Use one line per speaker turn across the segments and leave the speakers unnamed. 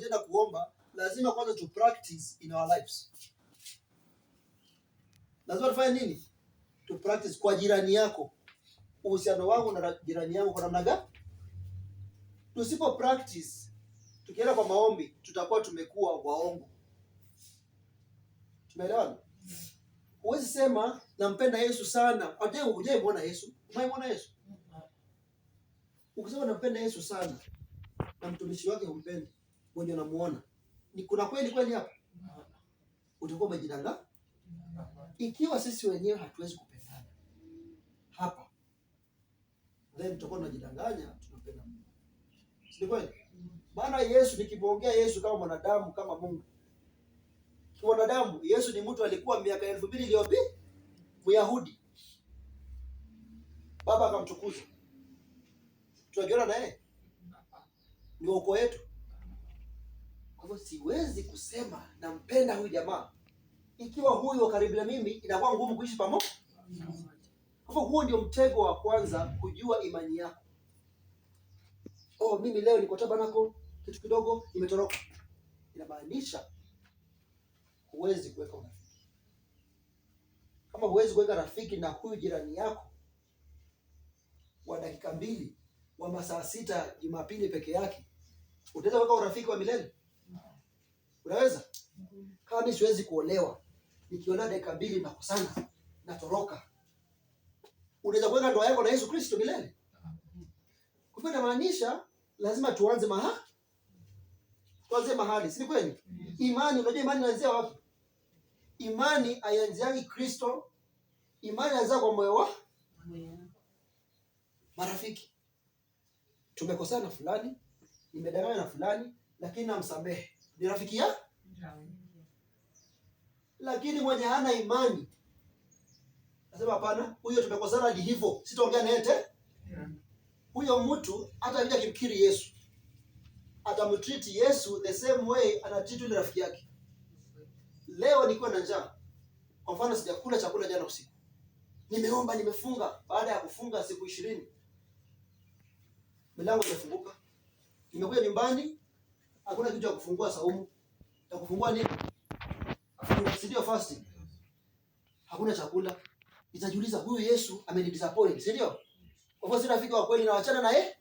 Tena kuomba, lazima kwanza tu practice in our lives. Lazima tufanye nini? Tu practice kwa jirani yako. Uhusiano wangu na jirani yangu kwa namna gani? Tusipo practice, tukienda kwa maombi, tutakuwa tumekuwa waongo. Tumeelewana? Huwezi sema nampenda Yesu sana. Hujai muona Yesu? Umemuona Yesu? Ukisema nampenda Yesu sana na mtumishi wake humpendi, mwenye unamuona, ni kuna kweli hapa? Utakuwa umejidanganya. Ikiwa sisi wenyewe hatuwezi kupendana hapa, then tutakuwa tunajidanganya tunapenda Mungu. Si kweli? Maana Yesu, nikimwongea Yesu kama mwanadamu, kama Mungu. Kwa mwanadamu, Yesu ni mtu alikuwa miaka 2000 iliyopita, Myahudi. Baba akamtukuza. Tunajiona na yeye? Ni uko wetu. Kwa hivyo siwezi kusema nampenda huyu jamaa ikiwa huyu karibu na mimi inakuwa ngumu kuishi pamoja. Kwa hivyo huo ndio mtego wa kwanza, kujua imani yako. Mimi leo niko tabernacle, kitu kidogo imetoroka. Inamaanisha huwezi kuweka urafiki. Kama huwezi kuweka rafiki na huyu jirani yako wa dakika 2 wa masaa 6 Jumapili peke yake, utaweza kuweka urafiki wa milele? Unaweza? Kama mimi siwezi kuolewa, nikiona dakika 2 nakosana, natoroka, unaweza kuweka ndoa yako na Yesu Kristo milele? Kwa hivyo inamaanisha lazima tuanze mahali, si kweli? Imani, unajua imani inaanzia wapi? Imani haianziani Kristo. Imani inaanza kwa moyo wa marafiki. Tumekosana fulani, nimedanganya na fulani, lakini namsamehe. Ni rafiki ya? Lakini mwenye hana imani nasema hapana, huyo tumekosana hadi hivyo, sitaongea naye tena. Huyo mtu hata bila kimkiri Yesu, atamtreat Yesu the same way anatreat yule rafiki yake. Leo nikiwa na njaa, kwa mfano sijakula chakula jana usiku, nimeomba, nimefunga, baada ya kufunga siku 20 milango imefunguka, nimekuja nyumbani, hakuna kitu cha kufungua saumu. Ya kufungua nini? Ndio fasting. Hakuna chakula. Nitajiuliza, huyu Yesu amenidisappoint, si ndio? Kwa hivyo si rafiki wa kweli, na wachana na yeye.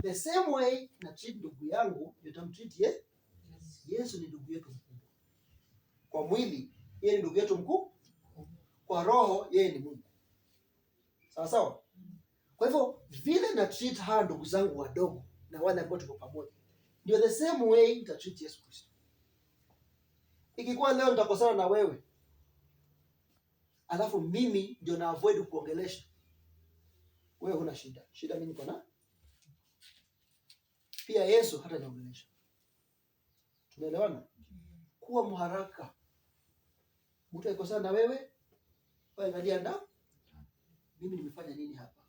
The same way na treat ndugu yangu, nitamtreat yeye. Yesu ni ndugu yetu mkubwa. Kwa mwili yeye ni ndugu yetu mkuu, kwa roho yeye ni Mungu. Sawa sawa? Kwa hivyo vile na treat hawa ndugu zangu wadogo na wale ambao tuko pamoja, ndio the same way nita treat Yesu Kristo. Ikikuwa leo nitakosana na wewe, alafu mimi ndio na avoid kuongelesha, wewe huna shida. Shida mimi niko na pia Yesu hata niongelesha. Tunaelewana? Kuwa mharaka. Mtu akikosana na wewe, angalia nda mimi nimefanya nini hapa?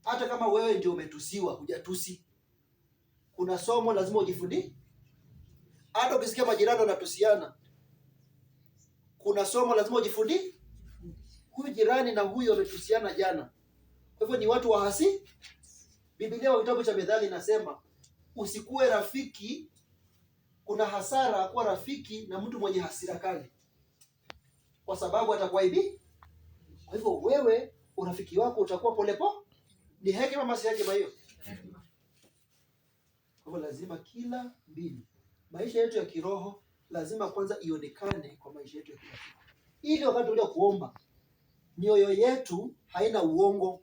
Hata kama wewe ndio umetusiwa, hujatusi, kuna somo lazima ujifundishe. Hata ukisikia majirani wanatusiana, kuna somo lazima ujifundishe. Huyu jirani na huyu wametusiana jana, kwa hivyo ni watu wa hasi. Biblia wa kitabu cha Methali inasema usikue rafiki, kuna hasara kuwa rafiki na mtu mwenye hasira kali, kwa sababu atakuaibi. Kwa hivyo wewe urafiki wako utakuwa polepole. Ni hekima ama si hekima hiyo? Kwa hivyo lazima kila mbili, maisha yetu ya kiroho lazima kwanza ionekane kwa maisha yetu ya kila siku, ili wakati ule kuomba mioyo yetu haina uongo.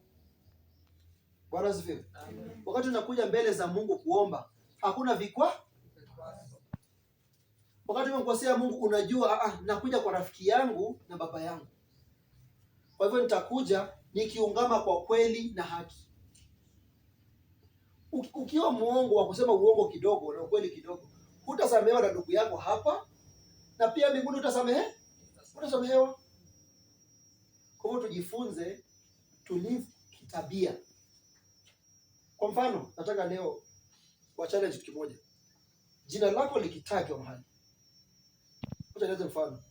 Bwana asifiwe. Wakati unakuja mbele za Mungu kuomba, hakuna vikwazo. Wakati umemkosea Mungu, unajua nakuja kwa rafiki yangu na baba yangu, kwa hivyo nitakuja nikiungama kwa kweli na haki. Ukiwa muongo wa kusema uongo kidogo na ukweli kidogo, hutasamehewa na ndugu yako hapa, na pia mbinguni utasamehewa. Kwa hivyo tujifunze tulivu kitabia. Kwa mfano, nataka leo kwa challenge kitu kimoja. Jina lako likitajwa mahali, utaeleza mfano,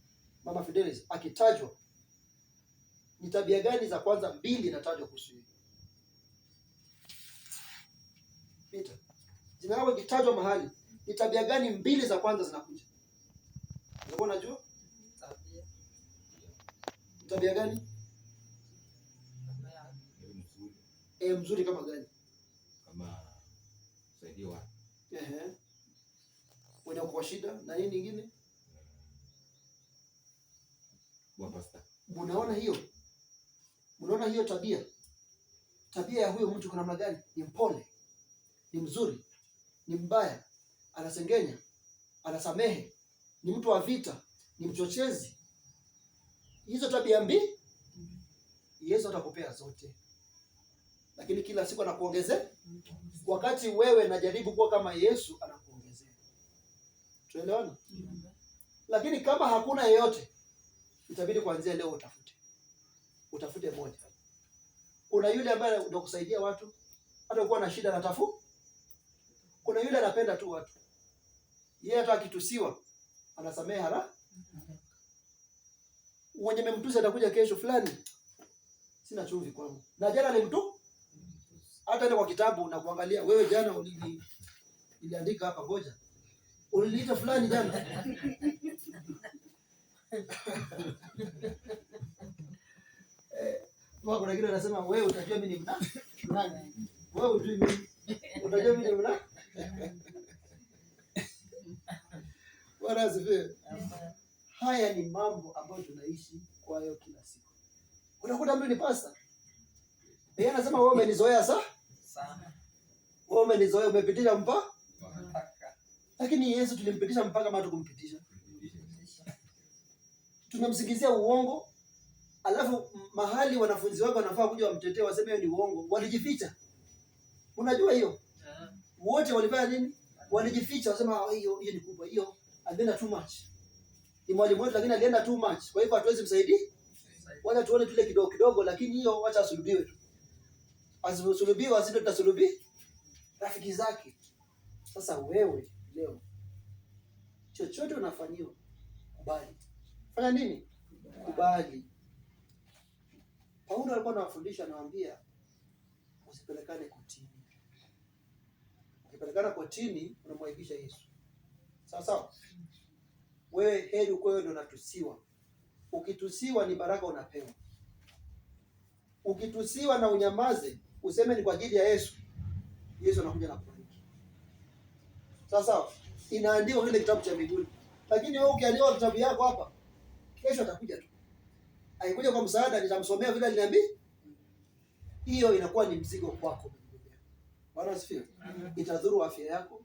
Mama Fidelis akitajwa, ni tabia gani za kwanza 2 natajwa kuhusu? Peter. Jina lako likitajwa mahali, ni tabia gani mbili za kwanza zinakuja? Unakuwa unajua? Tabia gani? Mzuri kama gani?
Kama kusaidia watu.
Mwenye kwa shida na nini nyingine?
Wapasta.
Unaona hiyo? Unaona hiyo tabia? Tabia ya huyo mtu kuna namna gani? Ni mpole, ni mzuri, ni mbaya, anasengenya, anasamehe, ni mtu wa vita, ni mchochezi. Hizo tabia mbili Yesu atakupea zote. Lakini kila siku anakuongezea. Wakati wewe najaribu kuwa kama Yesu, anakuongezea. Tuelewana? Lakini kama hakuna yeyote, itabidi kuanzia leo utafute moja. Kuna yule ambaye ndio kusaidia watu hata ukiwa na shida anatafu. Kuna yule anapenda tu watu. Yeye hata akitusiwa anasamehe haraka. Mwenye memtusi atakuja kesho fulani, sina chumvi kwangu. Na jana ni mtu hata ile kwa kitabu na kuangalia, wewe jana iliandika hapa, ngoja. Uliniita fulani jana. Kuna kile anasema wewe utajua mimi ni nani? Wewe ujui mimi. Utajua mimi ni nani? Bwana asifiwe. Haya ni mambo ambayo tunaishi kwayo kila siku. Unakuta mtu ni pasta. Yeye anasema wewe umenizoea sana. Wewe umenizoea, umepitisha mpaka. Lakini Yesu tulimpitisha mpaka kama tukumpitisha. Tunamsingizia uongo. Alafu mahali wanafunzi wake wanafaa kuja wamtetee waseme ni uongo, walijificha. Unajua hiyo? Wote walifanya nini? Walijificha, wasema hiyo ni kubwa, hiyo alienda too much. Ni mwalimu wetu lakini alienda too much. Kwa hivyo hatuwezi msaidia. Wacha tuone tule kidogo kidogo, lakini hiyo wacha asulubiwe tu. Asulubiwe asije tutasulubi rafiki zake. Sasa wewe leo chochote unafanyiwa, kubali. Fanya nini? Kubali. Paulo alikuwa anawafundisha, anawaambia usipelekane kotini. Ukipelekana kotini unamwaibisha Yesu. Sawa sawa? Wewe heri uko wewe ndio unatusiwa. Ukitusiwa ni baraka unapewa. Ukitusiwa na unyamaze, useme ni kwa ajili ya Yesu, Yesu anakuja na kubariki. Sawa sawa? Inaandikwa kile kitabu cha mbinguni. Lakini wewe ukiandika kitabu yako hapa, kesho atakuja tu. Haikuja kwa msaada, nitamsomea vile aliniambia. Hiyo inakuwa ni mzigo kwako. Bwana asifiwe. Itadhuru afya yako.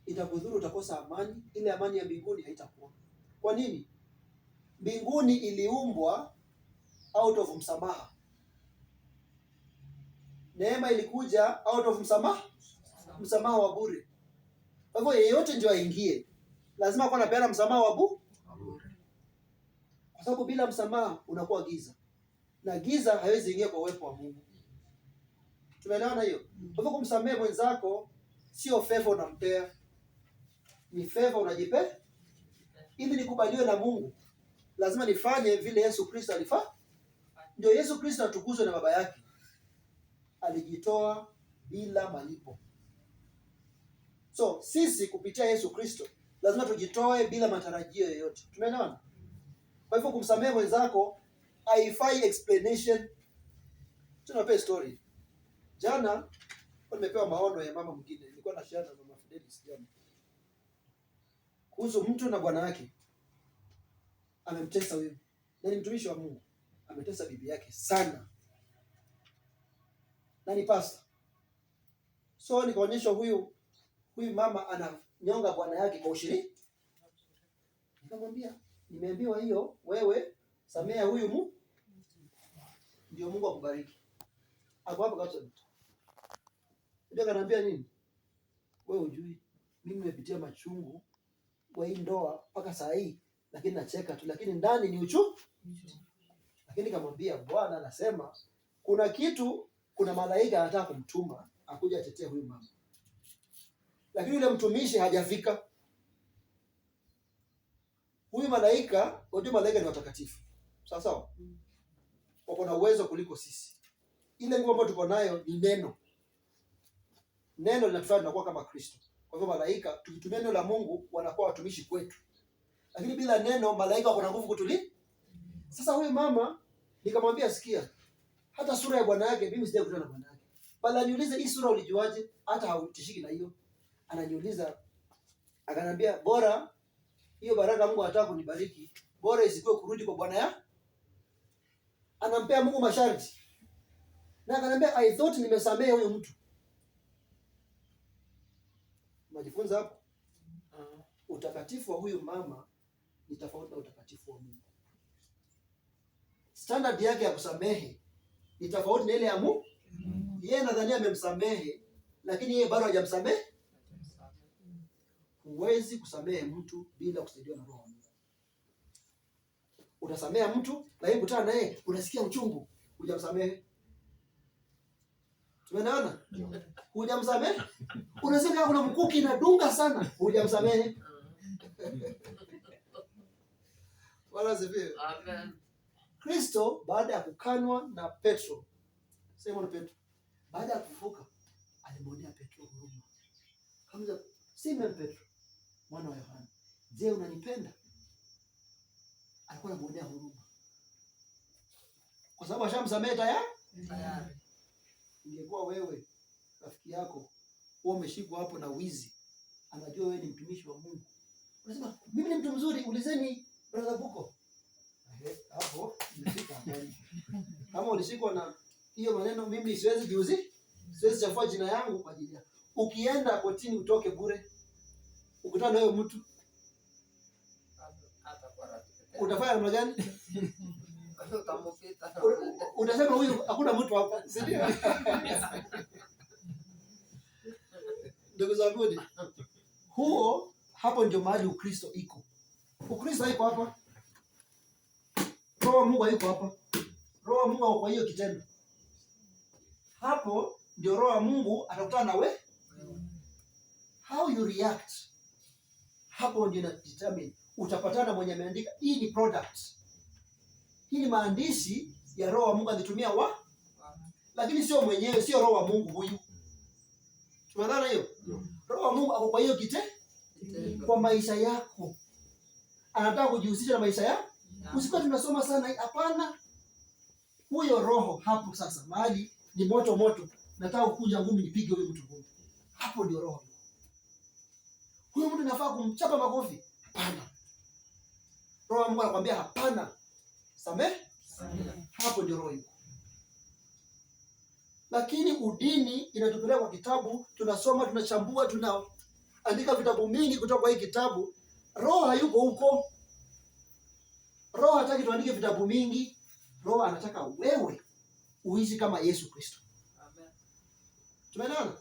Itakudhuru, utakosa amani. Ile amani ya mbinguni haitakuwa. Kwa nini? Mbinguni iliumbwa out of msamaha. Neema ilikuja out of msamaha wa bure. Kwa hivyo yeyote ndio aingie, lazima kwa anapeana msamaha wa bure. Kwa sababu bila msamaha unakuwa giza. Na giza haiwezi ingia kwa uwepo wa Mungu. Tumeelewana hiyo? Kwa hivyo kumsamehe mwenzako sio favor unampea. Ni favor unajipea. Ili nikubaliwe na Mungu, lazima nifanye vile Yesu Kristo alifanya. Ndio Yesu Kristo atukuzwe na Baba yake. Alijitoa bila malipo. So sisi kupitia Yesu Kristo lazima tujitoe bila matarajio yoyote. Tumeelewana? Kwa hivyo kumsamehe mwenzako haifai explanation. Tunape story. Jana nimepewa maono ya mama mwingine. Nilikuwa na share na mama Fidelis jana. Kuhusu mtu na bwana yake. Amemtesa wewe. Na ni mtumishi wa Mungu. Ametesa bibi yake sana. Na ni pastor. So nikaonyesha huyu mama ananyonga bwana yake kwa ushirika. Nikamwambia, nimeambiwa hiyo, wewe samea huyu ndio Mungu akubariki. Hapo hapo kabisa. Ndio kanambia nini? Wewe hujui mimi nimepitia machungu kwa hii ndoa mpaka saa hii, lakini nacheka tu, lakini ndani ni uchungu. Lakini kamwambia Bwana anasema kuna malaika anataka kumtuma akuja atetee huyu mama. Lakini yule mtumishi hajafika. Huyu malaika, unajua malaika ni watakatifu. Sawa sawa? Wako na uwezo kuliko sisi. Ile nguvu ambayo tuko nayo ni neno. neno linatufanya tunakuwa kama Kristo. Kwa hivyo malaika tukitumia neno la Mungu wanakuwa watumishi kwetu. Lakini bila neno malaika wako na nguvu kutuli. Sasa huyu mama nikamwambia, sikia, hata sura ya bwana yake mimi sija kutana na bwana yake. Bala niulize hii sura ulijuaje? Hata hautishiki na hiyo. Ananiuliza, akanambia bora hiyo baraka Mungu anataka kunibariki, bora isikuwe kurudi kwa bwana ya. Anampea Mungu masharti. Na akanambia I thought nimesamehe huyo mtu. Majifunza hapo. Utakatifu wa huyu mama ni tofauti na utakatifu wa Mungu. Standard yake ya kusamehe ni tofauti na ile ya Mungu. Yeye nadhani amemsamehe, lakini yeye bado hajamsamehe. Huwezi kusamehe mtu bila kusaidiwa na Roho wa Mungu. Utasamea mtu lakini kutana naye unasikia uchungu, hujamsamehe. Tumeelewana? Hujamsamehe? Unasikia kuna mkuki inadunga sana, hujamsamehe. Wala zivi. Amen. Kristo baada ya kukanwa na Petro, Simon Petro, baada ya kufufuka alimwonea Petro huruma. Kamza, Simon Petro, mwana wa Yohana, je, unanipenda? Alikuwa anamwonea huruma. Kwa sababu ashamsamehe tayari. Ingekuwa wewe rafiki yako wewe umeshikwa hapo na wizi, anajua wewe ni mtumishi wa Mungu, unasema mimi ni mtu mzuri, ulizeni brother Buko. Hapo nimefika habari. Kama ulishikwa na hiyo maneno, mimi siwezi jiuzi, siwezi chafua jina yangu kwa ajili yako. Ukienda kotini utoke bure. Ukutana na wewe mtu utafanya namna gani? Utasema huyu hakuna mtu hapa, si ndio? Ndugu zangu, huo hapo ndio mahali Ukristo iko. Ukristo iko hapa. Roho wa Mungu yuko hapa. Roho wa Mungu kwa hiyo kitendo. Hapo ndio Roho wa Mungu atakutana na wewe. How you react. Hapo ndio ina determine utapatana mwenye ameandika. Hii ni product. Hii ni maandishi ya Roho wa Mungu alitumia lakini sio mwenyewe, sio Roho wa Mungu huyu. Tumeelewana hiyo? Roho wa Mungu ako kwa hiyo kwa maisha yako. Anataka kujihusisha na maisha yako. Usikuwa tunasoma sana, hapana. Huyo roho hapo sasa mahali ni moto moto. Nataka kukunja ngumi nipige huyo mtu ngumi. Hapo ndio roho. Huyo mtu nafaa kumchapa makofi. Hapana. Roho wa Mungu anakuambia hapana. Samehe? Hapo ndio roho yuko. Lakini udini inatupeleka kwa kitabu, tunasoma, tunachambua, tunaandika vitabu mingi kutoka kwa hii kitabu. Roho hayuko huko. Roho hataki tuandike vitabu mingi. Roho anataka wewe uishi kama Yesu Kristo. Amen. Tumeelewana?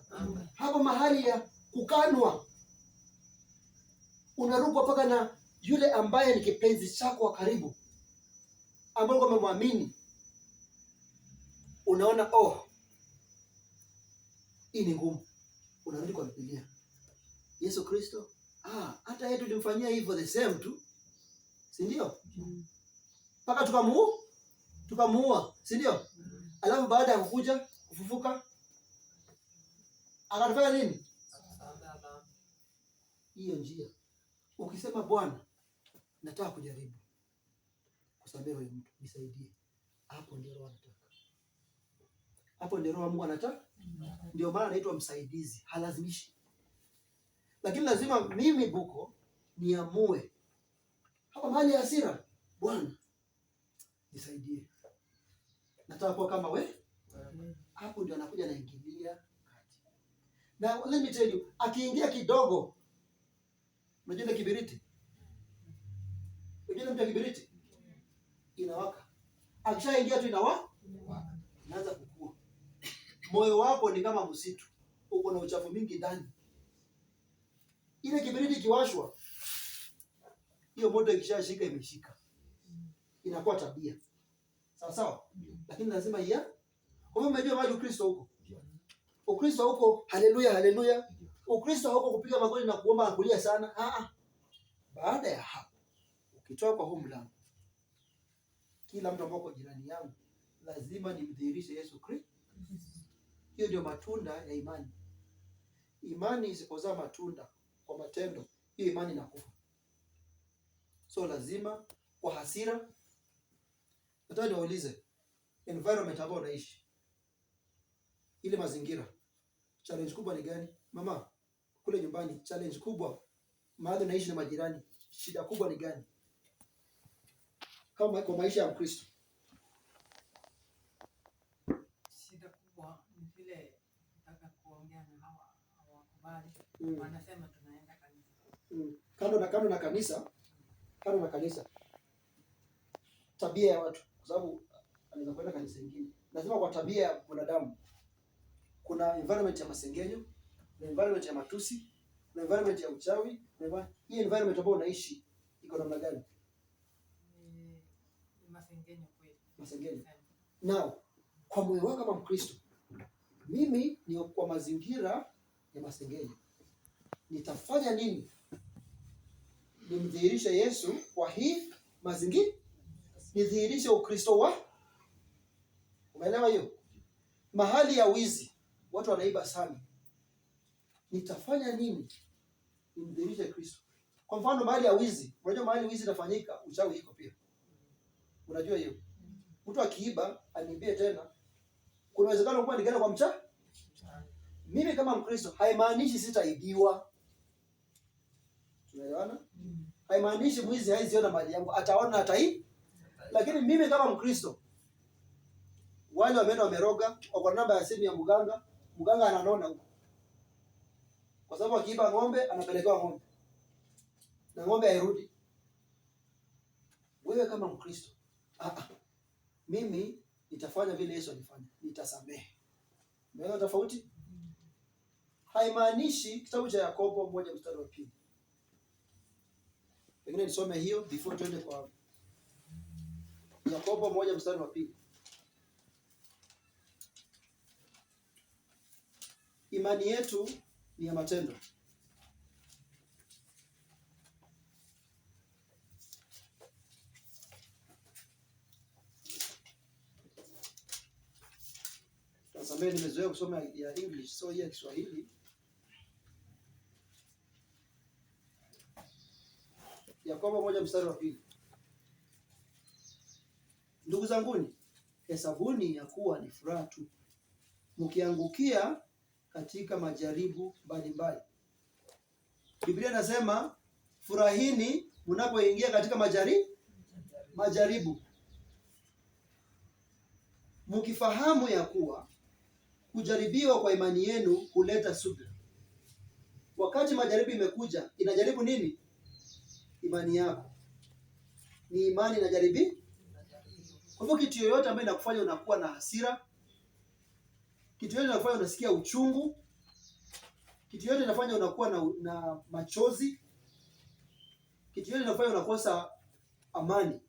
Hapo mahali ya kukanwa unaruka paka na yule ambaye ni kipenzi chako wa karibu, ambaye umemwamini. Unaona hii ni ngumu. Unarudi kwa Biblia. Yesu Kristo, hata yeye tulimfanyia hivyo the same tu. Si ndio? Paka tukamuua, si ndio? Alafu baada ya kukuja kufufuka akatufanya nini? Hiyo njia. Ukisema Bwana, nataka kujaribu kusamehe huyu mtu, nisaidie. Hapo ndio Roho anataka. Hapo ndio Roho Mungu anataka. Ndio maana anaitwa msaidizi, halazimishi. Lakini lazima mimi Buko niamue. Hapa mahali ya hasira, Bwana nisaidie. Nataka kuwa kama wewe. Hapo ndio anakuja naingilia kati. Na let me tell you, akiingia kidogo, unajua kibiriti. Unajua mtu kibiriti inawaka. Akishaingia tu inawaka. Inaanza kukua. Moyo wako ni kama msitu. Uko na uchafu mingi ndani. Ile kibiriti kiwashwa, hiyo moto ikishashika imeshika. Inakuwa tabia. Sawa sawa? Lakini lazima kwa hiyo umejua mahali Ukristo huko. Ukristo huko, haleluya haleluya. Ukristo huko kupiga magoti na kuomba na kulia sana. Baada ya hapo, ukitoka kwa huu mlango, kila mtu ambao jirani yangu lazima nimdhihirishe Yesu Kristo. Hiyo ndio matunda ya imani. imani isipozaa matunda kwa matendo, hiyo imani inakufa. So lazima kwa hasira. Nataka niwaulize, environment ambayo unaishi, ile mazingira, challenge kubwa ni gani? Mama, kule nyumbani challenge kubwa, mahali unaishi na majirani, shida kubwa ni gani? Kama kwa maisha ya Mkristo,
shida kubwa ni vile nataka kuongea na hawakubali. Wanasema tunaenda kanisa.
Kando na kanisa, tabia ya watu, kwa sababu anaweza kwenda kanisa lingine. Lazima kwa tabia ya wanadamu, kuna environment ya masengenyo, na environment ya matusi, na environment ya uchawi. Hii environment ambayo unaishi iko namna gani?
Ni masengenyo kweli.
Masengenyo. Now, kwa moyo wako kama Mkristo, mimi ni kwa mazingira ya masengenyo, nitafanya nini nimdhihirishe Yesu kwa hii mazingira? Nidhihirishe Ukristo wa, umeelewa hiyo? Mahali ya wizi, watu wanaiba sana, nitafanya nini nimdhihirishe Kristo? Kwa mfano mahali ya wizi, unajua mahali wizi inafanyika, uchawi iko pia. Unajua hiyo? Mtu akiiba aniibie tena, kuna uwezekano kuwa nikaenda kwa mcha. Mimi kama Mkristo haimaanishi sitaibiwa. Tunaelewana? Haimaanishi mwizi haiziona mali yangu, ataona atai. Lakini mimi kama Mkristo, wale wameenda wameroga, wako namba ya simu ya mganga, mganga ananona huko. Kwa sababu akiiba ng'ombe anapelekewa ng'ombe, na ng'ombe hairudi. Wewe kama Mkristo, mimi nitafanya vile Yesu alifanya, nitasamehe. Umeona tofauti? Haimaanishi, kitabu cha Yakobo 1:2. Pengine nisome hiyo before tuende kwa Yakobo 1:2. Imani yetu ni ya matendo. Sasa mimi nimezoea kusoma ya English, so ya Kiswahili. Yakobo 1:2. Ndugu zanguni, hesabuni ya kuwa ni furaha tu mkiangukia katika majaribu mbalimbali. Biblia inasema furahini mnapoingia katika majaribu, mkifahamu ya kuwa kujaribiwa kwa imani yenu huleta subira. Wakati majaribu imekuja, inajaribu nini? Imani yako. Ni imani inajaribi. Kwa hivyo kitu yoyote ambayo inakufanya unakuwa na hasira, kitu yoyote inakufanya unasikia uchungu, kitu yoyote inafanya unakuwa na machozi, kitu yoyote inafanya unakosa amani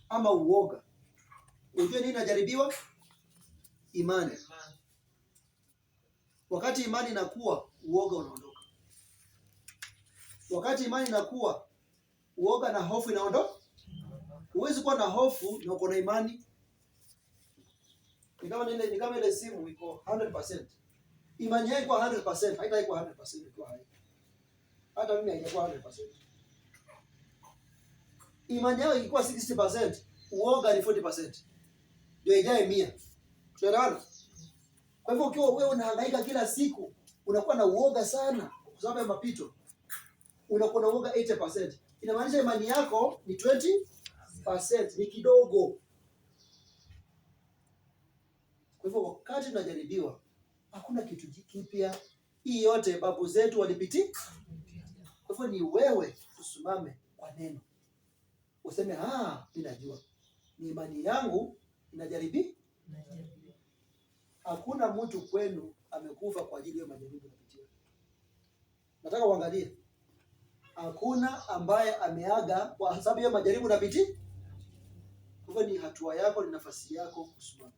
ama uoga, unajua nini inajaribiwa? Imani. Wakati imani inakuwa, uoga unaondoka. Wakati imani inakuwa, uoga na hofu inaondoka. Huwezi kuwa na hofu na uko na imani. Ni kama ile simu iko 100%. Imani yako 100%, haitakuwa 100% ikiwa hai. Hata mimi haijakuwa 100%. Imani yako ilikuwa 60%, uoga ni 40%. Ndio ijae 100. Tunaelewana? Kwa hivyo ukiwa wewe unahangaika kila siku, unakuwa na uoga sana kwa sababu ya mapito, unakuwa na uoga 80%. Inamaanisha imani yako ni 20%, ni kidogo. Kwa hivyo wakati tunajaribiwa, hakuna kitu kipya. Hii yote babu zetu walipitia. Kwa hivyo ni wewe usimame kwa neno. Useme mimi najua. Ni imani yangu inajaribi. Hakuna mtu kwenu amekufa kwa ajili ya majaribu kupitia. Nataka uangalie. Hakuna ambaye ameaga kwa sababu ya majaribu unapitia. Kwa hivyo ni hatua yako, ni nafasi yako kusimama.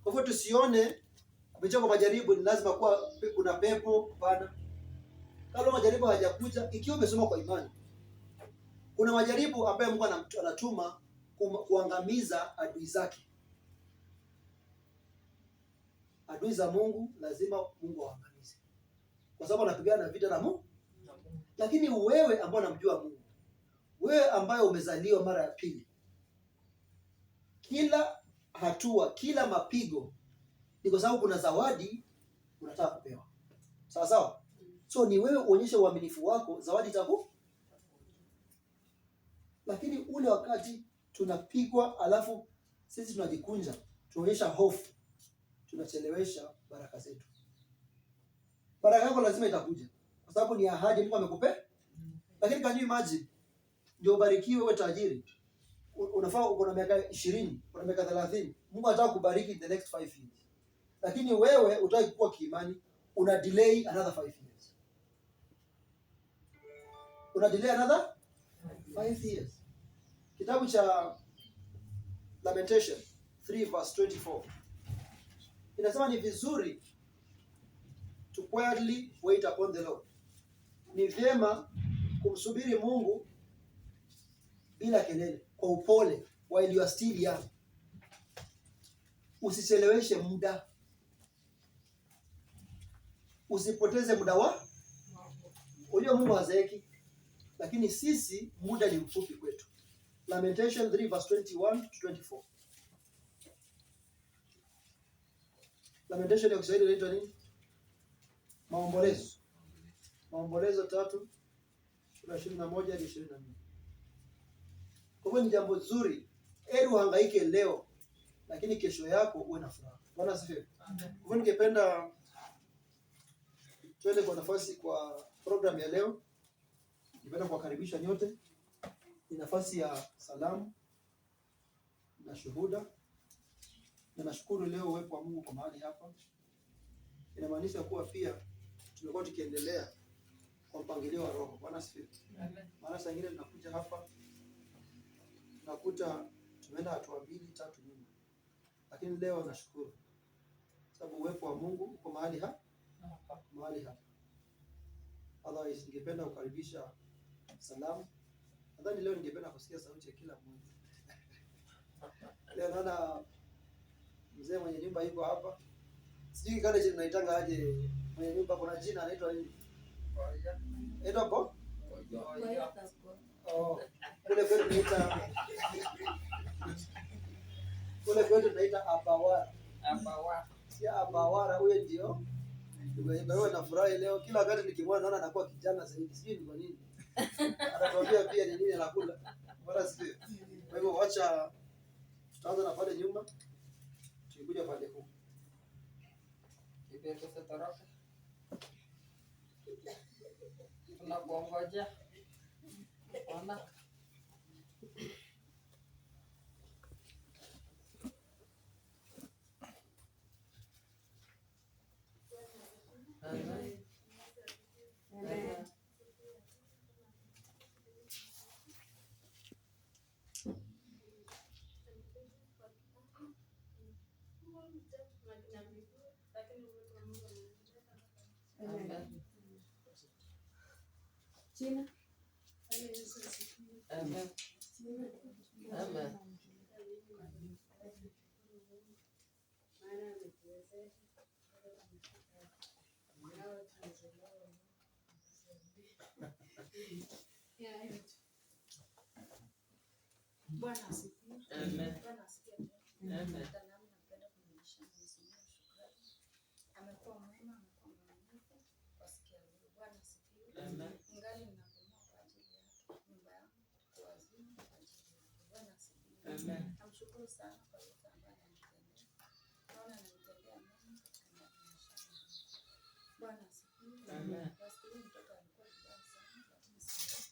Kwa hivyo tusione kupitia kwa majaribu ni lazima kuwa kuna pepo. Hapana. Kama majaribu hayajakuja, ikiwa umesoma kwa imani, kuna majaribu ambayo Mungu anatuma kuangamiza adui zake. Adui za Mungu lazima Mungu awaangamize. kwa sababu anapigana vita na Mungu. Lakini wewe ambaye unamjua Mungu, wewe ambaye umezaliwa mara ya pili, kila hatua, kila mapigo ni kwa sababu kuna zawadi unataka kupewa. Sawa sawa? So ni wewe uonyeshe uaminifu wako, zawadi itaku. Lakini ule wakati tunapigwa alafu sisi tunajikunja, tunaonyesha hofu, tunachelewesha baraka zetu. Baraka yako lazima itakuja kwa sababu ni ahadi Mungu amekupa. Lakini can you imagine, ndio ubarikiwe wewe tajiri, unafaa uko na miaka 20, uko na miaka 30, Mungu anataka kubariki in the next 5 years. Lakini wewe utaki kuwa kiimani, una delay another 5 years. Una delay another 5 years. Kitabu cha Lamentation 3 verse 24 inasema ni vizuri to quietly wait upon the Lord. Ni vyema kumsubiri Mungu bila kelele, kwa upole, while you are still young. Usicheleweshe muda. Usipoteze muda wa. Unajua Mungu hazeeki, lakini sisi muda ni mfupi kwetu. Lamentation 3 verse 21 to 24. Lamentation ya Kiswahili inaitwa nini? Maombolezo. Maombolezo 3:21 hadi 24. Kwa hivyo ni jambo zuri, heri uhangaike leo, lakini kesho yako uwe na furaha. Bwana asifiwe. Kwa hivyo ningependa tuende kwa nafasi kwa program ya leo. Ningependa kuwakaribisha nyote. Ni nafasi ya salamu na shuhuda. Na nashukuru leo uwepo wa Mungu kwa mahali hapa. Inamaanisha kuwa pia tumekuwa tukiendelea kwa mpangilio wa Roho. Bwana asifiwe. Maana saa nyingine tunakuja hapa tunakuta tumeenda hatua 2-3 nyuma. Lakini leo nashukuru sababu uwepo wa Mungu uko mahali hapa. Mahali hapa. Otherwise ningependa kukaribisha salamu. Nadhani leo ningependa kusikia sauti ya kila mmoja. Leo naona mzee mwenye nyumba yuko hapa. Sijui kale jina naitanga aje mwenye nyumba, kuna jina anaitwa nini? Anaitwa hapo? Oh, kule kwetu tunaita Abawara. Ya Abawara huyo ndio. Wewe nafurahi leo, kila wakati nikimwona naona anakuwa kijana zaidi. Sijui ni kwa nini. Anatuambia pia ni nini anakula. Bora sio. Kwa hivyo wacha tutaanza na pale nyuma. Tukikuja pale huko.
Ibe sasa toroka. Tunakuongoja. Ona.
China.
Amen. Amen.
Bwana asifiwe.
Amen.
Bwana asifiwe.
Amen.
Napenda kumrudishia Mwenyezi Mungu shukrani. Amekuwa mwema, amekuwa mwaminifu kwa siku ya leo. Bwana asifiwe.
Amen.
Ningali ninapumua kwa ajili yake, nyumba yangu kwa wazima kwa ajili yake. Bwana asifiwe.
Amen.
Namshukuru sana kwa yote ambayo ananitendea. Naona ananitendea mema katika maisha yangu. Bwana asifiwe.
Amen.
Basi mtoto alikuwa mbaya sana, lakini sasa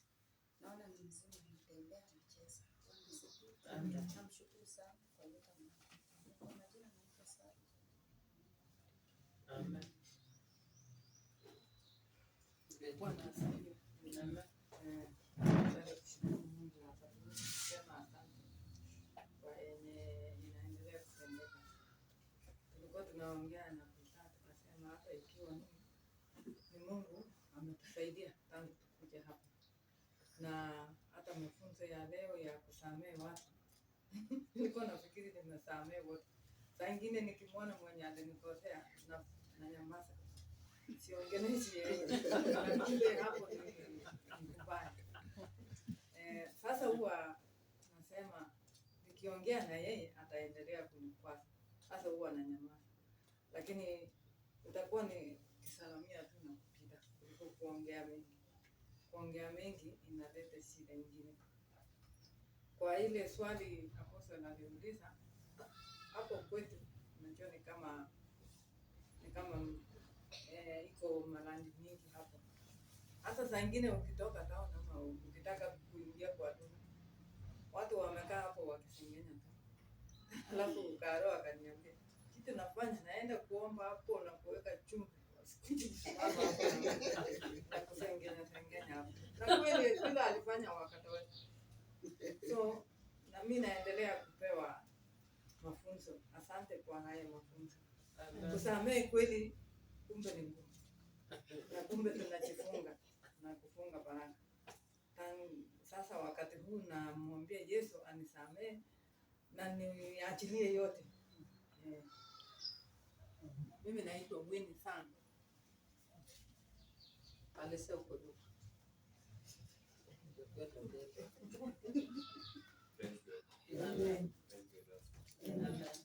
naona ni mzima, anatembea, anacheza. Bwana asifiwe.
Amen.
Namshukuru sana kwa yote anayofanya. Kwa majina naitwa Sara.
Amen.
Bwana asifiwe.
Amen.
Napenda kushukuru Mungu na kusema asante kwa yenye inaendelea kutendeka. Tulikuwa tunaongea na Pita tukasema hata ikiwa ni Mungu ametusaidia tangu tukuje hapa, na hata mafunzo ya leo ya kusamehe watu nilikuwa nafikiri nimesamehe wote. Saa ingine nikimwona mwenye alinikosea na nyamaza, siongeleshi yeye hapo ni kubaya. Sasa huwa nasema nikiongea na yeye ataendelea kunikwaza. Sasa huwa ananyamaza, lakini itakuwa ni kisalamia tu na kupita kuliko kuongea mengi. Kuongea mengi inaleta shida nyingine. Kwa ile swali Apostle aliuliza hapo kwetu, unajua ni kama iko marandi mingi hapo. Hata saa ingine ukitoka town ama ukitaka kuingia kwa duka, watu wamekaa hapo wakisengenya tu. Alafu Karo akaniambia, kitu nafanya naenda kuomba hapo na kuweka chumvi. Wasikuje kusimama hapo na kusengenya hapo. Na kweli bila alifanya wakatoa. So na mimi naendelea kupewa mafunzo. Asante kwa haya mafunzo. Kusamehe kweli kumbe ni ngumu. Na kumbe tunajifunga na kufunga baraka. Sasa wakati huu namwambia Yesu anisamehe na niachilie yote. Mimi naitwa Winnie sana.
Alisa uko duka.
Amen. Amen.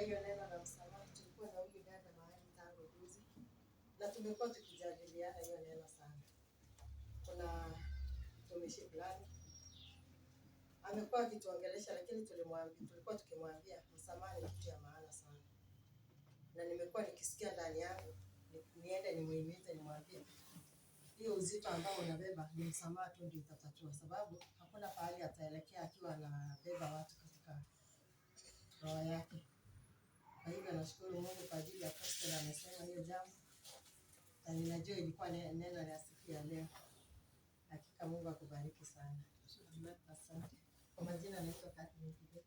Hiyo neno la msamaha tulikuwa na huyu dada mahali tangu juzi na tumekuwa tukijadiliana hiyo neno sana. Kuna mtumishi fulani amekuwa akituongelesha, lakini tulikuwa tukimwambia msamaha ni kitu ya maana sana, na nimekuwa nikisikia ndani yangu niende nimuhimize, nimwambie hiyo uzito ambao unabeba ni msamaha tu ndio itatatua, sababu hakuna pahali ataelekea akiwa anabeba watu katika roho yake. Kwa hivyo nashukuru Mungu kwa ajili ya Pastor amesema hiyo jambo, na ninajua ilikuwa neno la siku ya leo. Hakika Mungu akubariki sana. Asante. Kwa majina naitwa Catherine Kibet.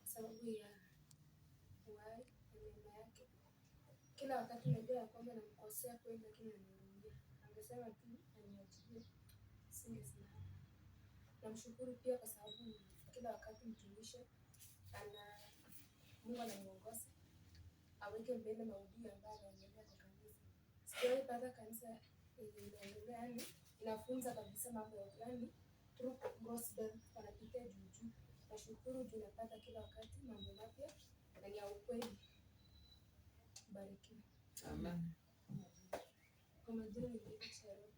Sababu ya uhai na neema yake. Kila wakati najua ya kwamba namkosea kweli, lakini ananihurumia. Angesema tu aniachilie, singesimama. Namshukuru pia kwa sababu kila wakati mtumishi Mungu anamuongoza aweke mbele maudhui ambayo anaendelea kwa kanisa. Sijawahi pata kanisa inaendelea, yani inafunza kabisa mambo ya yani through gospel, wanapitia juu. Nashukuru juu napata kila wakati mambo mapya na ya ukweli. Barikiwe.
Amen.
Kwa majina ni Sharon.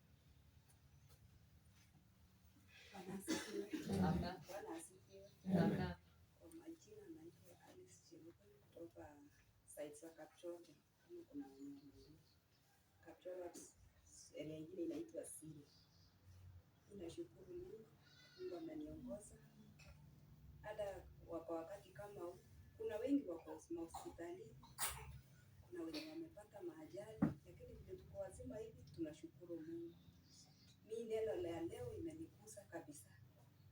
Bwana asifiwe.
Amen.
Bwana asifiwe.
Amen.
Kwa majina naitwa Alice Cheruka kutoka site za Kapchorwa. Kama kuna wenye Kapchorwa, eneo hili inaitwa Siri. Ninashukuru Mungu ameniongoza hata kwa wakati kama huu. Kuna wengi wako hospitali, kuna wenye wamepata maajali, lakini vile tuko wazima hivi tunashukuru Mungu. Mimi neno la leo imenigusa kabisa.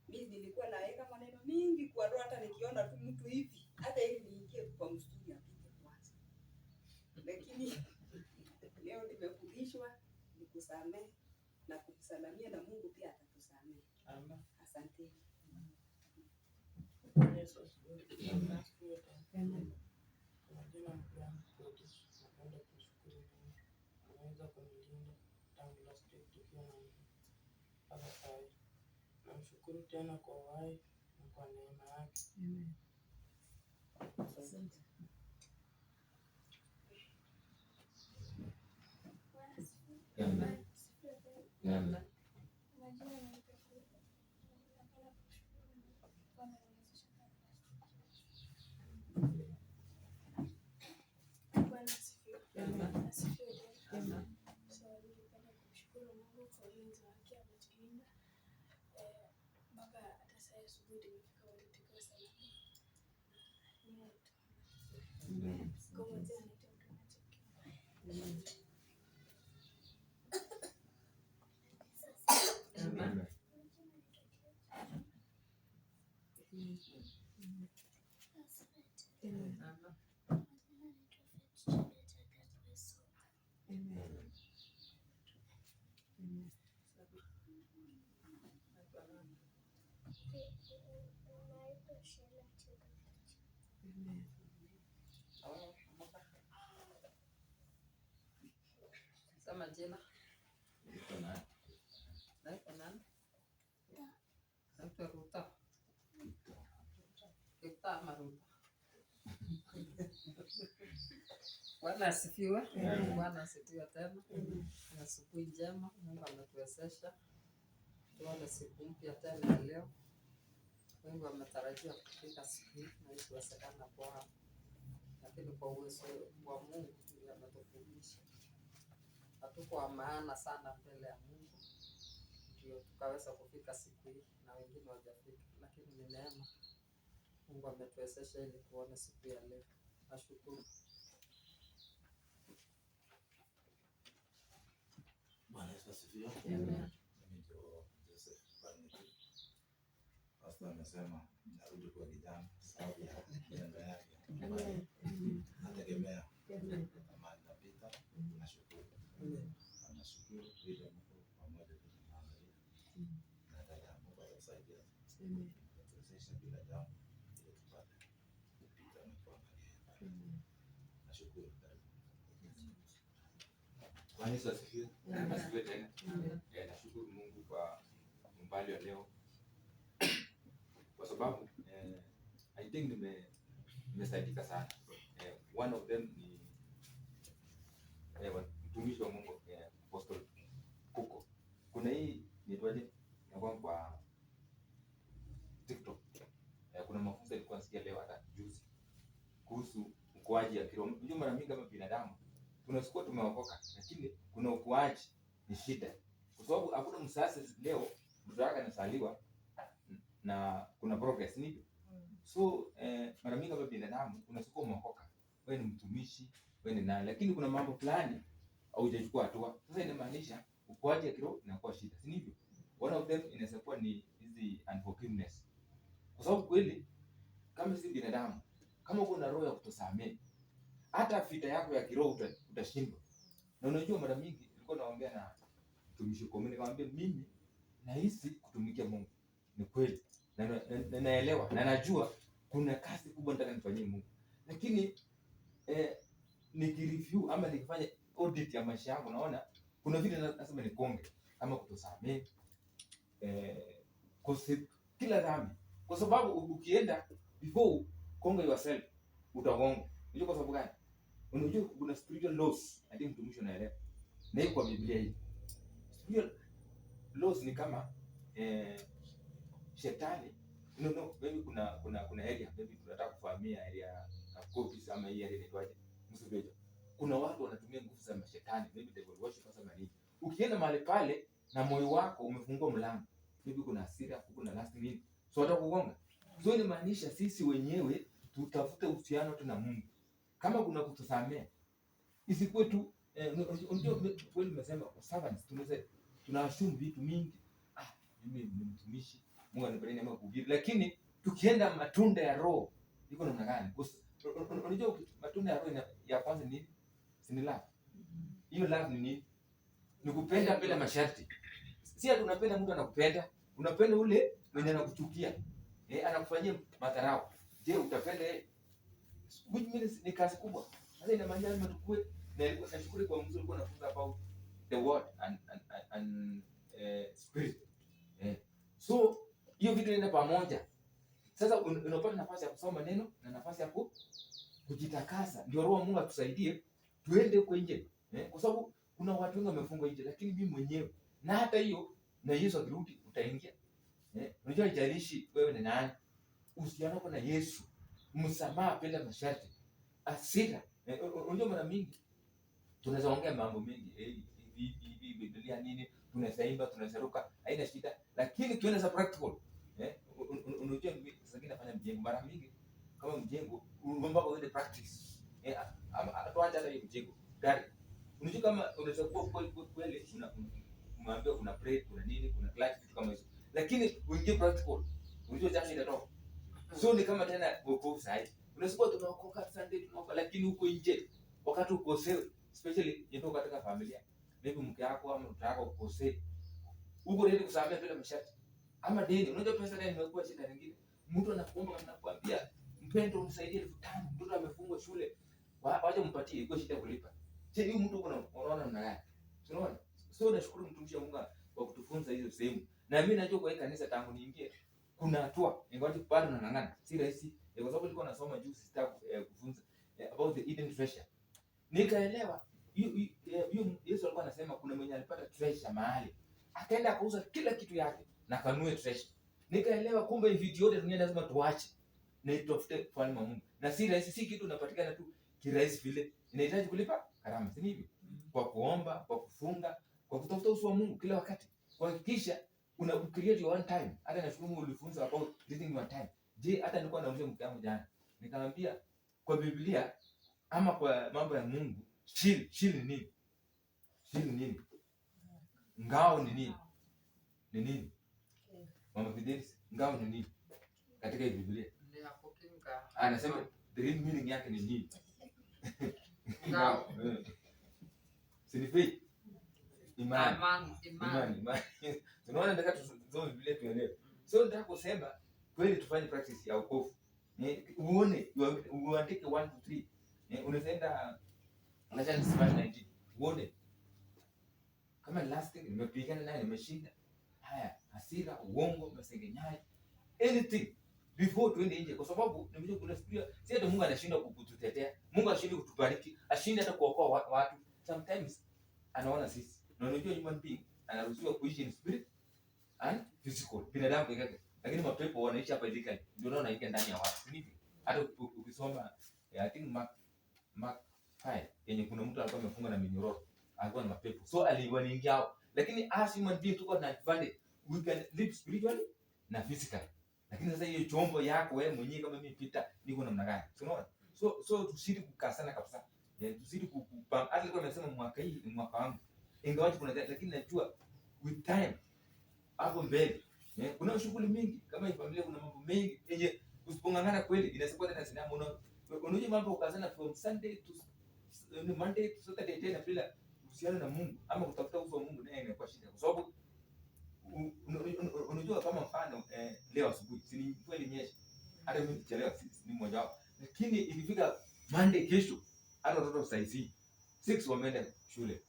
Mimi nilikuwa naweka maneno mingi kwa roho, hata nikiona tu mtu hivi, hata hivi niingie kwa msturi apige kwanza. Lakini leo nimefundishwa nikusamehe na kukusalamia, na Mungu pia atatusamehe.
Amen.
Asante.
Yesu asifiwe.
Amen.
Kwa majina napenda kumshukuru Mungu. Anaweza kunilinda tangu last week tukiwa na mpaka saa hii. Namshukuru tena kwa uhai na kwa neema yake.
Amen. Asante.
Amen. Amen.
Majina naitwa Kuda. Napenda kushukuru Mungu kwa ameniwezesha Bwana asifiwe.
Amen.
Asifiwe tena.
Amen.
So ningependa kumshukuru Mungu kwa ulinzi wake, ametulinda mpaka hata saa hii asubuhi tumefika wote tukiwa Kwa moja anaitwa Mtanachoki.
Amen.
Sema jina.
Iko na
Naitwa nani? Naitwa Ruta. Ruta ama Ruta. Bwana asifiwe. Bwana asifiwe tena. Asubuhi njema. Mungu ametuwezesha tuone siku mpya tena ya leo. Wengi wametarajia kufika siku hii na isiwezekana kwao, lakini kwa uwezo wa Mungu ndiye ametufundisha. Hatukuwa maana sana mbele ya Mungu ndio tukaweza kufika siku hii, na wengine hawajafika, lakini ni neema. Mungu ametuwezesha ili tuone siku ya leo. Nashukuru.
Bwana Yesu asifiwe.
Amen.
Mimi ndio Joseph Barnett. Pastor amesema narudi kwa kijana sababu ya janga yake ambayo nategemea kama inapita. Nashukuru. Nashukuru vile Mungu pamoja tunaangalia. Na dada Mungu atasaidia. Tuwezeshe bila jambo ili tupate kupita na kuangalia. Nashukuru.
Bwana Yesu asifiwe. Asifiwe tena. Nashukuru Mungu kwa umbali wa leo, kwa sababu I think nimesaidika sana. One of them ni mtumishi wa Mungu Apostle Kuko. Kuna hii nitwaje inakuwa kwa TikTok. Kuna mafunzo nilikuwa nasikia leo hata juzi kuhusu ukuaji wa kiroho. Unajua mara mingi kama binadamu tunasikuwa tumeokoka, lakini kuna ukuaji ni shida, kwa sababu hakuna msasa leo mtoto wake anasaliwa na kuna progress ni so mara mingi kama binadamu unasikuwa umeokoka, wewe ni mtumishi, wewe ni nani, lakini kuna mambo fulani haujachukua hatua. Sasa inamaanisha ukuaji wa kiroho inakuwa shida, si ndivyo? One of them inaweza kuwa ni hizi unforgiveness, kwa sababu kweli kama si binadamu, kama uko na roho ya kutosamehe, hata vita yako ya kiroho utashindwa. Na unajua mara mingi nilikuwa naongea na mtumishi kwa mimi, nikamwambia mimi nahisi kutumikia Mungu ni kweli, na naelewa na najua kuna kazi kubwa nataka nifanyie Mungu, lakini nikireview ama nikifanya audit ya maisha yangu naona kuna vitu nasema nikonge, kama kutosamehe, gossip, kila dhambi, kwa sababu ukienda before konga yourself utagonga. Unajua kwa sababu gani? Unajua kuna spiritual laws, I think mtumishi anaelewa. Na hiyo kwa Biblia hii. Spiritual laws ni kama shetani. No, maybe kuna area, maybe tunataka kufahamia area ya copies ama hii area inaitwaje? Msibejo. Kuna watu wanatumia nguvu za mashetani, maybe devil worship kama nini. Ukienda mahali pale na moyo wako umefungua mlango, maybe kuna hasira, kuna last nini, so watakugonga. So inamaanisha sisi wenyewe tutafute uhusiano tu na Mungu. Kama kuna kutusamea, isikuwe tu unajua kweli nimesema servants tunashumu vitu mingi. Mimi ni mtumishi, Mungu anibariki neema kuhubiri, lakini tukienda matunda ya roho iko namna gani? Unajua matunda ya roho ya kwanza ni ni love. Hiyo love ni nini? Ni kupenda bila masharti. Si ati unapenda mtu anakupenda, unapenda ule mwenye anakuchukia. Anakufanyia madharau. Je, utapenda yeye? Which means ni kazi kubwa. Sasa ina maana lazima tukue na nashukuru kwa mzuri kwa nafunza about the word and spirit. So hiyo vitu inaenda pamoja. Sasa unapata nafasi ya kusoma neno na nafasi ya kujitakasa. Ndio roho Mungu atusaidie tuende huko nje. Kwa sababu kuna watu wengi wamefungwa nje, lakini mimi mwenyewe na hata hiyo na Yesu akirudi utaingia. Unajua haijalishi wewe ni nani. Uhusiano wako na Yesu, msamaha bila masharti, asira. Unajua mara mingi tunaweza ongea mambo mengi, Biblia nini, tunaweza imba, tunaweza ruka, haina shida, lakini tuende practical. Unajua sasa nafanya mjengo mara mingi kama mjengo mpaka uende practice. ama tuache hata hiyo mjiko gari. Unajua kama unaweza kuwa kweli unaambia kuna brake, kuna nini, kuna clutch, vitu kama hizo, lakini uingie practical, unajua jasho itatoka. So ni kama tena wokovu sasa. Unasikia tunaokoka Sunday tunaokoka, lakini huko nje wakati ukosewe, especially ndio katika familia, maybe mke wako ama mtoto wako ukosee, uko ready kusamea bila masharti ama deni. Unajua pesa deni imekuwa shida nyingine. Mtu anakuomba, anakuambia mpendo unisaidie 5,000, mtoto amefungwa shule, waje mpatie, iko shida kulipa. Je, huyu mtu unaona namna gani? Unaona? So nashukuru mtumishi wa Mungu kwa kutufunza hizo sehemu. Na mimi najua kwa hii kanisa tangu niingie kuna hatua ingawa bado nang'ang'ana, si rahisi, kwa sababu nilikuwa nasoma juu sitaki kufunza about the hidden treasure. Nikaelewa Yesu alikuwa anasema kuna mwenye alipata treasure mahali, akaenda akauza kila kitu yake na kanunue treasure. Nikaelewa kumbe vitu yote dunia lazima tuache na itafute ufalme wa Mungu. Na si rahisi, si kitu unapatikana tu kirahisi vile, inahitaji kulipa gharama, si hivyo? Kwa kuomba, kwa kufunga, kwa kutafuta uso wa Mungu kila wakati, kuhakikisha una create your one time. Hata nashukuru Mungu ulifunza about creating your time. Je, hata nilikuwa naongea mke wangu jana, nikamwambia kwa Biblia ama kwa mambo ya Mungu, shield ni nini? Shield ni nini? Ngao ni nini? Ni nini? Mama Fidelis, ngao ni nini katika Biblia?
Ndio kukinga.
Anasema the real meaning yake ni nini? Ngao. Si faith. Imani. Tunaona nataka tusome Biblia tuelewe. So nataka kusema kweli tufanye practice ya wokovu. Uone, uandike 1 to 3. Unaenda Galatians 5:19. Uone. Kama last thing nimepigana naye nimeshinda. Haya, hasira, uongo, masengenyaji, anything before tuende nje, kwa sababu nimejua kuna siku si hata Mungu anashindwa kukutetea. Mungu anashindwa kutubariki, ashinde hata kuokoa watu. Sometimes anaona sisi. Na unajua human being anaruhusiwa kuishi in spirit and physical. Binadamu pekee yake. Lakini mapepo wanaishi hapa physically. Ndio unaona iko ndani ya watu. Hivi. Hata ukisoma I think Mark 5 yenye kuna mtu alikuwa amefunga na minyororo. Alikuwa na mapepo. So aliwaingia hao. Lakini as human being tuko na advantage. We can live spiritually na physically. Lakini sasa hiyo chombo yako wewe mwenyewe kama mimi Peter niko namna gani? Unaona? So tusidi kukasana kabisa. Tusidi kupamba. Hata alikuwa amesema mwaka hii ni mwaka wangu. Ingawaje kuna lakini najua with time hapo mbele kuna shughuli mingi kama hii familia, kuna mambo mengi yenye usipongangana kweli inaweza kuwa tena sinamu. Unajua mambo ukazana from Sunday to Monday to Saturday tena bila uhusiano na Mungu ama kutafuta uso wa Mungu, naye inakuwa shida, kwa sababu unajua kama mfano leo asubuhi si mvua ilinyesha, hata mimi nichelewa, ni mmoja wao, lakini ikifika Monday kesho hata watoto saizi 6 wameenda shule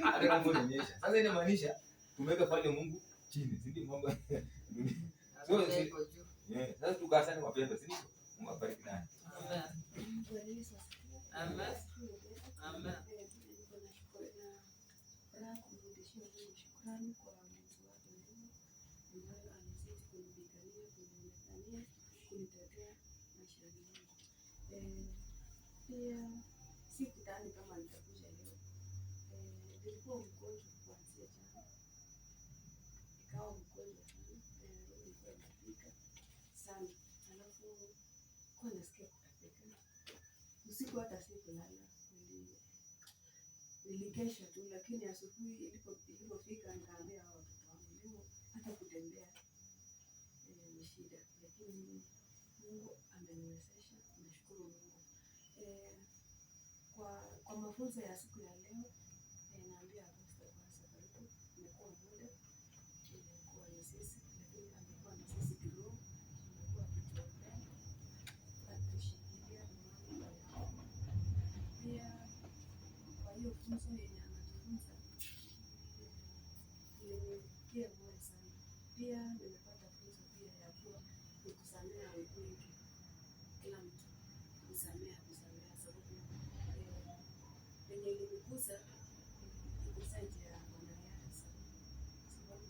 hata kama ilinyesha. Sasa inamaanisha tumeweka pale Mungu chini, si ndio? Mambo so sasa tukasane wapendwa, si ndio? Mungu abariki nani.
Amen. Amen.
Shukrani kwa mtu wake Mungu ambaye anazidi kunipigania, kunionekania, kunitetea maishani mwangu. Pia sikudhani kama nitakuja leo. Nilikuwa mgonjwa kuanzia jana, nikawa mgonjwa sana, nilikuwa nafika sana, alafu kwa nasikia kutapika usiku, hata sikulala, nilikesha tu, lakini asubuhi ilipofika nikaambia hao watoto wangu leo hata kutembea ni shida, lakini Mungu ameniwezesha. Nashukuru Mungu. Kwa mafunzo ya siku ya leo naambia Pastor karibu, nimekuwa muda kwa sisi, lakini amekuwa na sisi kidogo, amekuwa akituombea atushikilia imani yao. Pia kwa hiyo funzo yenye anatufunza nimesikia moyo sana. Pia nimepata funzo pia ya kuwa nikusamea wengi, kila mtu kusamea, sababu yenye ilikugusa nje ya wanariadha sana, sababu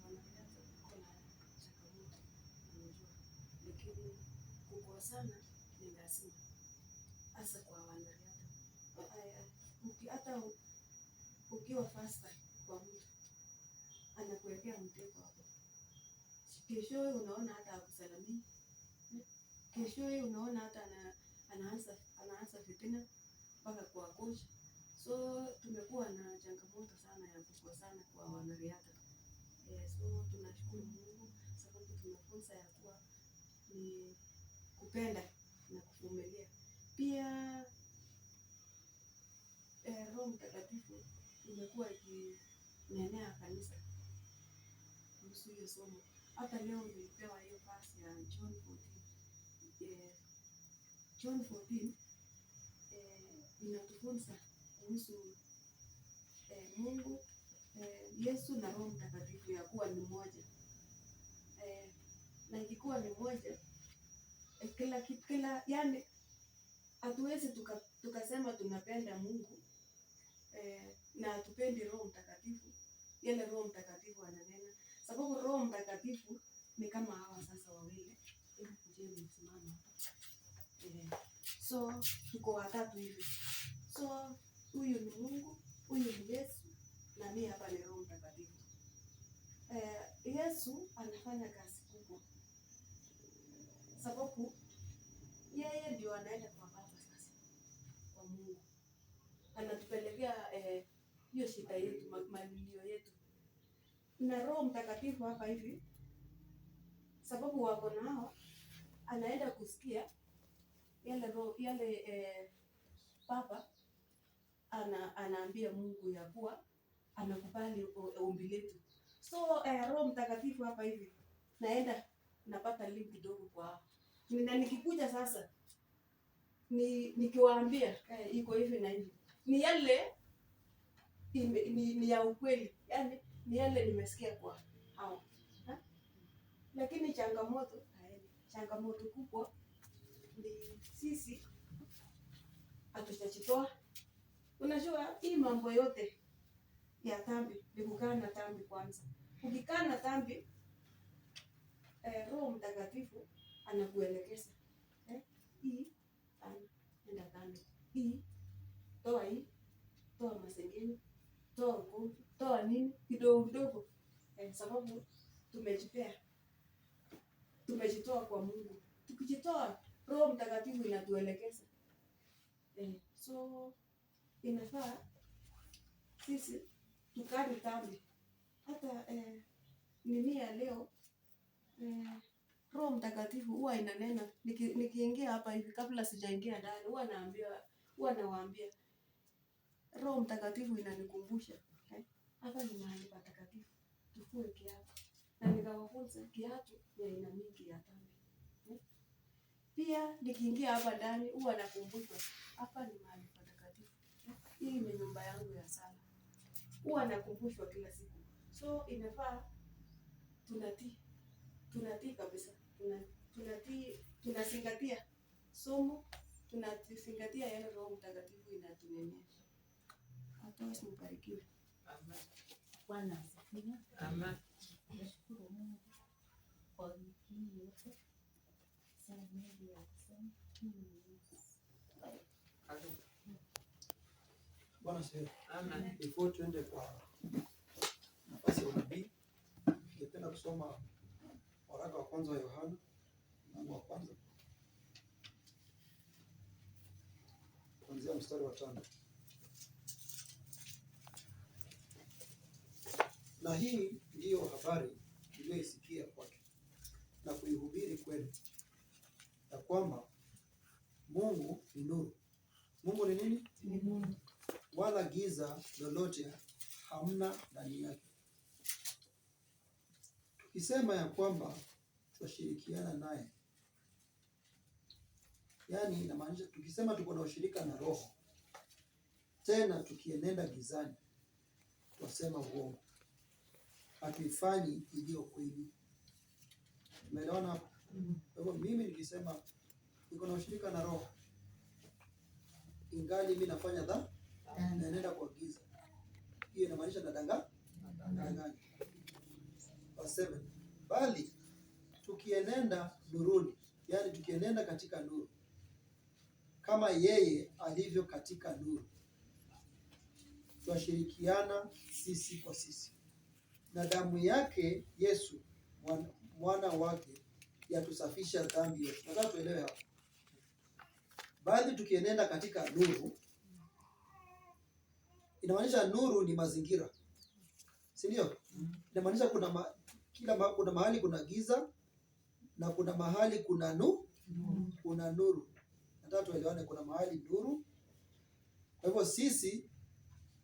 wanariadha kuna changamoto unajua, lakini kukosana ni lazima, hasa kwa wanariadha. Hata ukiwa faster kwa mtu anakuwekea mtego hapo, kesho unaona hata akusalamii, keshoye unaona hata anaanza fitina mpaka kwa coach. So tumekuwa na changamoto sana ya kukosana kwa wanariadha. So tunashukuru Mungu sababu tumefunza ya kuwa ni kupenda na kuvumilia. Pia Roho Mtakatifu imekuwa ikinenea kanisa kuhusu hiyo somo. Hata leo nilipewa hiyo verse ya John 14. John 14 inatufunza kuhusu Mungu, Yesu na Roho Mtakatifu ya kuwa ni moja. Na ikikuwa ni moja, kila yani hatuwezi tukasema tunapenda Mungu na hatupendi Roho Mtakatifu. Yale Roho Mtakatifu ananena. Sababu Roho Mtakatifu ni kama hawa sasa wawili. Msimama hapa. So tuko watatu hivi. So huyu ni Mungu, huyu ni Yesu na mimi hapa ni Roho Mtakatifu. Yesu anafanya kazi kubwa. Sababu yeye ndio anaenda kwa Baba sasa. Kwa Mungu. Anatupelekea hiyo shida yetu, malilio yetu. Na Roho Mtakatifu hapa hivi sababu wako nao anaenda kusikia yale Baba anaambia Mungu ya kuwa anakubali ombi letu. So Roho Mtakatifu hapa hivi naenda napata link kidogo kwa na nikikuja sasa nikiwaambia iko hivi na hivi ni yale ni ya ukweli, yani ni yale nimesikia kwa hao. Lakini changamoto kubwa ni sisi hatujajitoa. Unajua hii mambo yote ya dhambi ni kukaa na dhambi kwanza. Ukikaa na dhambi Roho Mtakatifu anakuelekeza. Hii enda dhambi. Hii toa masengeni, toa ugomvi, toa nini kidogo kidogo. Sababu tumejitoa kwa Mungu. Tukijitoa Roho Mtakatifu inatuelekeza. So inafaa sisi tukari dhambi. Hata nini ya leo Roho Mtakatifu huwa inanena nikiingia hapa hivi kabla sijaingia ndani huwa nawaambia Roho Mtakatifu inanikumbusha hapa ni mahali patakatifu tufue kiatu. Na nikawafunza kiatu ya aina mingi ya dhambi. Pia nikiingia hapa ndani huwa nakumbushwa hapa ni mahali patakatifu. Hii ni nyumba yangu ya sala. Huwa nakumbushwa kila siku. So inafaa tunatii kabisa. Tunazingatia somo, tunazingatia yale Roho Mtakatifu inatunenea. Hata usibarikiwe.
Amen.
Bwana asifiwe.
Amen.
Nashukuru Mungu kwa wiki hii yote. Sasa mengi ya kusema.
Bwana asifiwe.
Amen.
Before tuende kwa nafasi ya unabii, ningependa kusoma waraka wa kwanza wa Yohana mlango wa kwanza kuanzia mstari wa 5. Na hii ndiyo habari tuliyoisikia kwake na kuihubiri kwenu, ya kwamba Mungu ni nuru. Mungu ni nini?
Ni Mungu.
Wala giza lolote hamna ndani yake. Tukisema ya kwamba tunashirikiana naye, yaani inamaanisha tukisema tuko na ushirika na Roho, tena tukienenda gizani, twasema uongo, hatuifanyi iliyo kweli. Umeelewana hapo? Kwa hivyo mimi nikisema niko na ushirika na Roho, ingali mimi nafanya dhambi, naenenda kwa giza, hiyo inamaanisha nadanganya. Verse 7, bali tukienenda nuruni, yani tukienenda katika nuru, kama yeye alivyo katika nuru, twashirikiana sisi kwa sisi, na damu yake Yesu mwana wake yatusafisha dhambi yote. Nataka tuelewe hapo. Bali tukienenda katika nuru, inamaanisha nuru ni mazingira, si ndio? Inamaanisha kuna mahali kuna giza na kuna mahali kuna kuna nuru. Nataka tuelewane, kuna mahali nuru. Kwa hivyo sisi,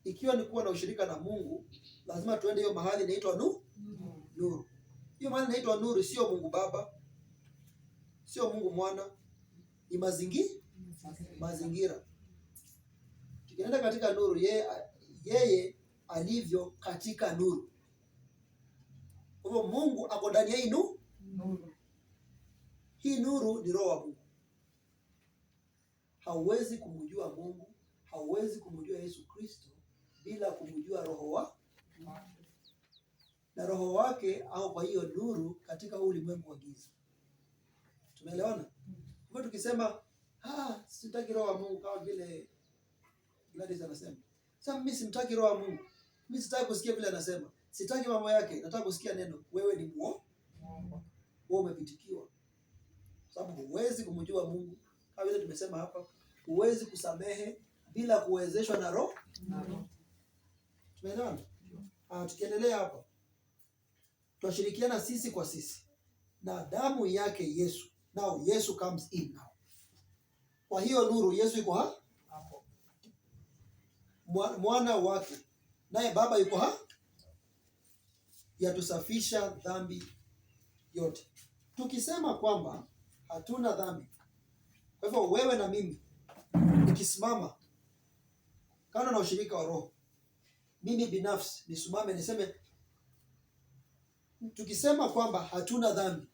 ikiwa ni kuwa na ushirika na Mungu, lazima tuende hiyo mahali inaitwa nuru. Hiyo mahali inaitwa nuru sio Mungu Baba, sio Mungu Mwana, ni mazingira. Tukienda katika nuru, yeye alivyo katika nuru. Kwa hivyo Mungu ako ndani ya hii nuru. Hii nuru ni roho wa Mungu. Hauwezi kumjua Mungu, hauwezi kumjua Yesu Kristo bila kumjua roho wa na roho wake au kwa hiyo nuru katika ulimwengu wa giza. Tumeelewana? Kwa tukisema sitaki roho wa Mungu kama vile Gladys anasema. Sasa mimi simtaki roho wa Mungu. Mimi sitaki kusikia vile anasema. Sitaki mambo yake, nataka kusikia neno. Wewe ni muongo. Wewe umepitikiwa. Sababu huwezi kumjua Mungu. Kama vile tumesema hapa, huwezi kusamehe bila kuwezeshwa na roho. Tumeelewana? Tukiendelea hapa. Tunashirikiana sisi kwa sisi na damu yake Yesu. Now Yesu comes in now. Kwa hiyo nuru Yesu yuko hapo. Mwana wake naye Baba yuko yatusafisha dhambi yote. Tukisema kwamba hatuna dhambi, kwa hivyo wewe na mimi nikisimama kando na ushirika wa roho, mimi binafsi nisimame niseme, tukisema kwamba hatuna dhambi,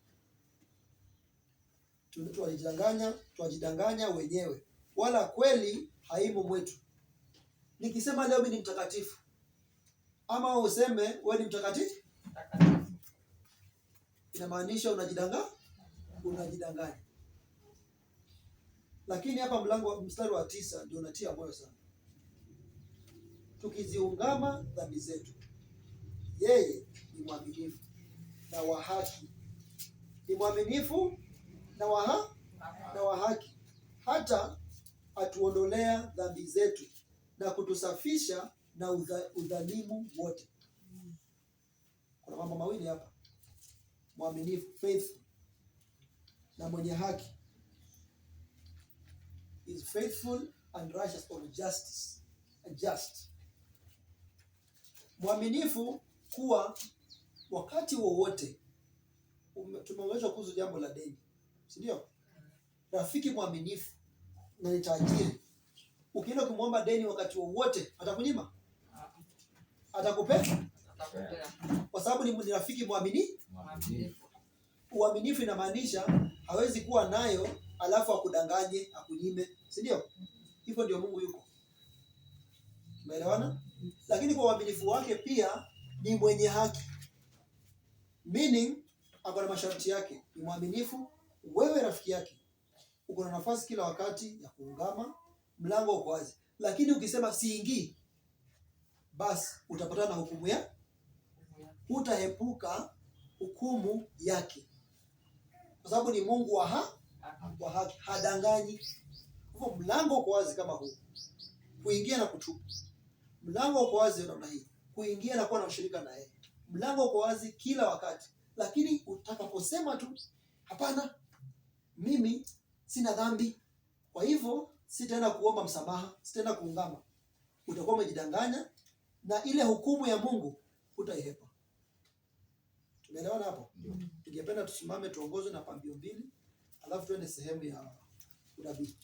twajidanganya wenyewe, wala kweli haimo mwetu. Nikisema leo mimi ni mtakatifu, ama useme wewe ni mtakatifu, inamaanisha unajidanganya. Lakini hapa mstari wa 9 ndio unatia moyo sana. Tukiziungama dhambi zetu, yeye ni mwaminifu na wa haki. Ni mwaminifu na wa haki, hata atuondolea dhambi zetu na kutusafisha na udhalimu wote. Kuna mambo mawili hapa. Mwaminifu, faithful, na mwenye haki. Is faithful and righteous or just. Mwaminifu kuwa wakati wowote. Tumeonyeshwa kuhusu jambo la deni, si ndio? Rafiki mwaminifu na ni tajiri. Ukienda kumwomba deni wakati wowote, atakunyima? Atakupea? Kwa sababu ni rafiki mwaminifu. Uaminifu inamaanisha hawezi kuwa nayo alafu akudanganye, akunyime, si ndio? Hivyo ndio Mungu yuko. Umeelewana? Lakini kwa uaminifu wake pia ni mwenye haki. Meaning ako na masharti yake. Ni mwaminifu, wewe rafiki yake uko na nafasi kila wakati ya kuungama, mlango uko wazi. Lakini ukisema siingii, basi utapatana na hukumu ya hutaepuka hukumu yake. Kwa sababu ni Mungu wa haki, hadanganyi. Kwa mlango uko wazi kama huu. Kuingia na kutubu. Mlango uko wazi namna hii. Kuingia na kuwa na ushirika na yeye. Mlango uko wazi kila wakati. Lakini utakaposema tu, hapana, mimi sina dhambi, kwa hivyo sitaenda kuomba msamaha, sitaenda kuungama, utakuwa umejidanganya na ile hukumu ya Mungu utaihepa. Tumeelewana hapo? Tungependa tusimame tuongozwe na pambio mbili, alafu tuende sehemu ya unabii.